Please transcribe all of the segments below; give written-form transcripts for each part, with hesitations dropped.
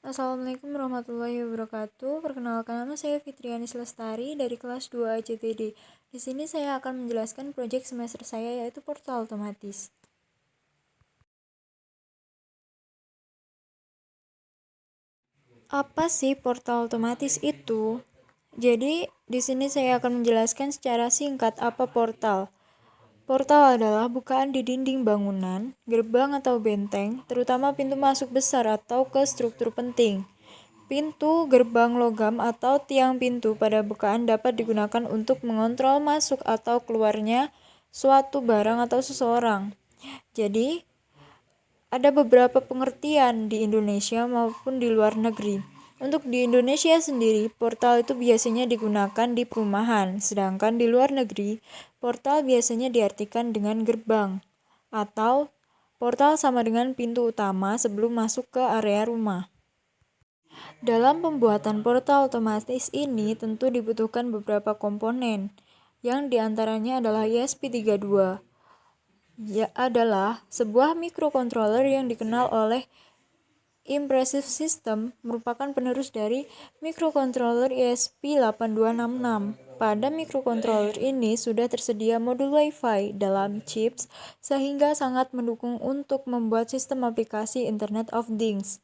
Assalamualaikum warahmatullahi wabarakatuh. Perkenalkan, nama saya Fitrianis Lestari dari kelas 2 ACTD. Di sini saya akan menjelaskan proyek semester saya, yaitu portal otomatis. Apa sih portal otomatis itu? Jadi, di sini saya akan menjelaskan secara singkat apa portal. Portal adalah bukaan di dinding bangunan, gerbang atau benteng, terutama pintu masuk besar atau ke struktur penting. Pintu, gerbang logam, atau tiang pintu pada bukaan dapat digunakan untuk mengontrol masuk atau keluarnya suatu barang atau seseorang. Jadi, ada beberapa pengertian di Indonesia maupun di luar negeri. Untuk di Indonesia sendiri, portal itu biasanya digunakan di perumahan, sedangkan di luar negeri, portal biasanya diartikan dengan gerbang, atau portal sama dengan pintu utama sebelum masuk ke area rumah. Dalam pembuatan portal otomatis ini tentu dibutuhkan beberapa komponen, yang diantaranya adalah ESP32, adalah sebuah microcontroller yang dikenal oleh Impressive System, merupakan penerus dari microcontroller ESP8266. Pada microcontroller ini sudah tersedia modul Wi-Fi dalam chips sehingga sangat mendukung untuk membuat sistem aplikasi Internet of Things.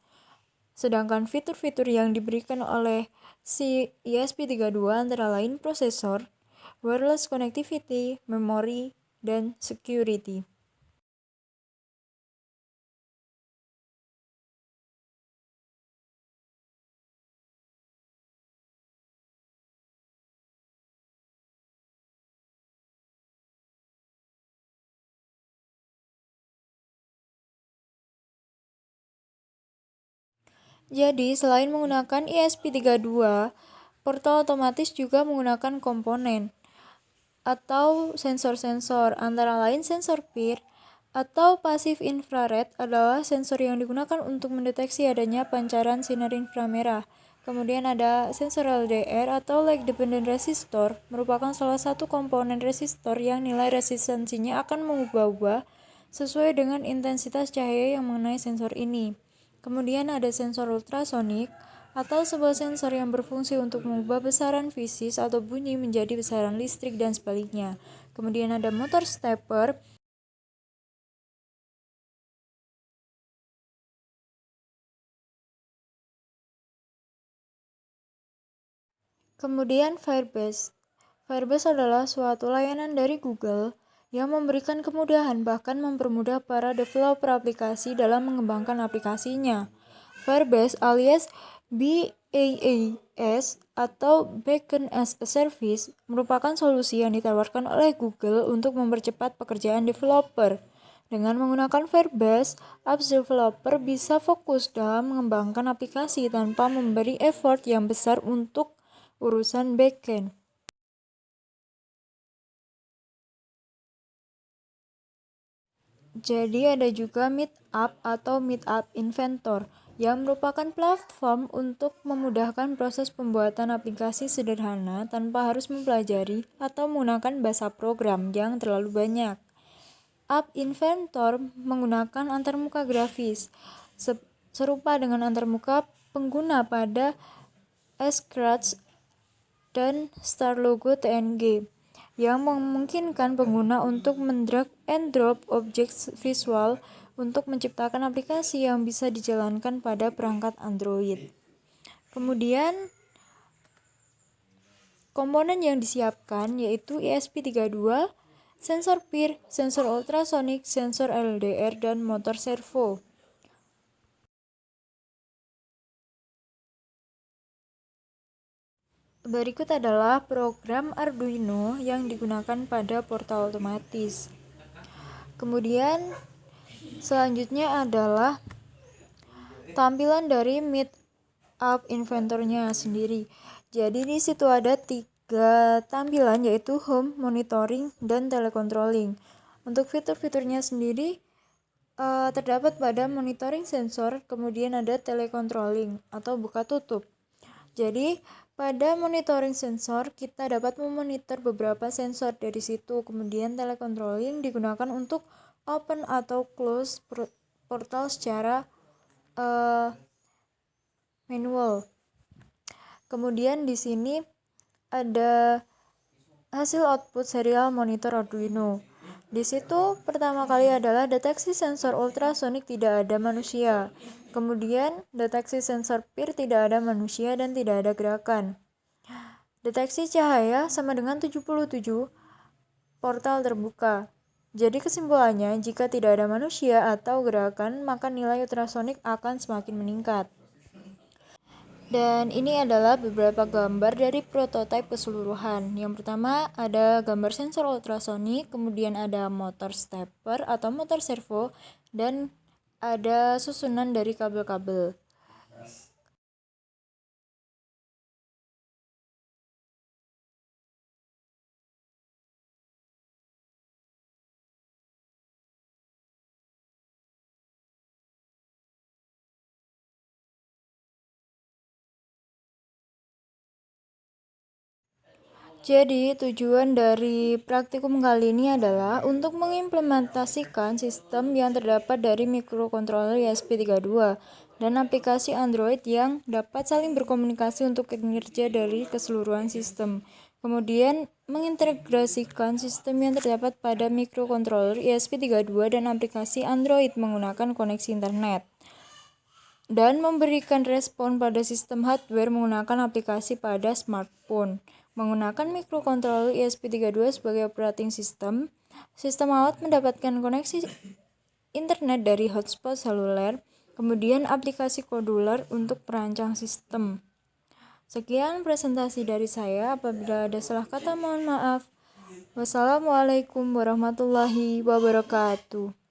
Sedangkan fitur-fitur yang diberikan oleh si ESP32 antara lain prosesor, wireless connectivity, memori, dan security. Jadi, selain menggunakan ESP32, portal otomatis juga menggunakan komponen atau sensor-sensor, antara lain sensor PIR atau pasif infrared adalah sensor yang digunakan untuk mendeteksi adanya pancaran sinar inframerah. Kemudian ada sensor LDR atau Light Dependent Resistor, merupakan salah satu komponen resistor yang nilai resistansinya akan mengubah-ubah sesuai dengan intensitas cahaya yang mengenai sensor ini. Kemudian ada sensor ultrasonik atau sebuah sensor yang berfungsi untuk mengubah besaran fisis atau bunyi menjadi besaran listrik dan sebaliknya. Kemudian ada motor stepper. Kemudian Firebase. Firebase adalah suatu layanan dari Google yang memberikan kemudahan bahkan mempermudah para developer aplikasi dalam mengembangkan aplikasinya. Firebase alias BaaS atau Beacon as a Service merupakan solusi yang ditawarkan oleh Google untuk mempercepat pekerjaan developer. Dengan menggunakan Firebase, apps developer bisa fokus dalam mengembangkan aplikasi tanpa memberi effort yang besar untuk urusan backend. Jadi ada juga Meetup atau Meetup Inventor yang merupakan platform untuk memudahkan proses pembuatan aplikasi sederhana tanpa harus mempelajari atau menggunakan bahasa program yang terlalu banyak. App Inventor menggunakan antarmuka grafis serupa dengan antarmuka pengguna pada Scratch dan StarLogo TNG yang memungkinkan pengguna untuk mendrag and drop objek visual untuk menciptakan aplikasi yang bisa dijalankan pada perangkat Android. Kemudian komponen yang disiapkan yaitu ESP32, sensor PIR, sensor ultrasonik, sensor LDR, dan motor servo. Berikut adalah program Arduino yang digunakan pada portal otomatis. Kemudian selanjutnya adalah tampilan dari Meetup Inventornya sendiri. Jadi di situ ada 3 tampilan yaitu Home, Monitoring, dan Telecontrolling. Untuk fitur-fiturnya sendiri terdapat pada monitoring sensor, kemudian ada telecontrolling atau buka tutup. Jadi pada monitoring sensor kita dapat memonitor beberapa sensor dari situ. Kemudian telecontrolling digunakan untuk open atau close portal secara manual. Kemudian di sini ada hasil output serial monitor Arduino. Di situ pertama kali adalah deteksi sensor ultrasonik tidak ada manusia. Kemudian deteksi sensor PIR tidak ada manusia dan tidak ada gerakan. Deteksi cahaya sama dengan 77 portal terbuka. Jadi kesimpulannya, jika tidak ada manusia atau gerakan, maka nilai ultrasonik akan semakin meningkat. Dan ini adalah beberapa gambar dari prototipe keseluruhan. Yang pertama ada gambar sensor ultrasonik, kemudian ada motor stepper atau motor servo, dan ada susunan dari kabel-kabel. Jadi, tujuan dari praktikum kali ini adalah untuk mengimplementasikan sistem yang terdapat dari microcontroller ESP32 dan aplikasi Android yang dapat saling berkomunikasi untuk kinerja dari keseluruhan sistem. Kemudian, mengintegrasikan sistem yang terdapat pada microcontroller ESP32 dan aplikasi Android menggunakan koneksi internet. Dan memberikan respon pada sistem hardware menggunakan aplikasi pada smartphone. Menggunakan microcontroller ESP32 sebagai operating system, sistem alat mendapatkan koneksi internet dari hotspot seluler, kemudian aplikasi koduler untuk perancang sistem. Sekian presentasi dari saya, apabila ada salah kata mohon maaf. Wassalamualaikum warahmatullahi wabarakatuh.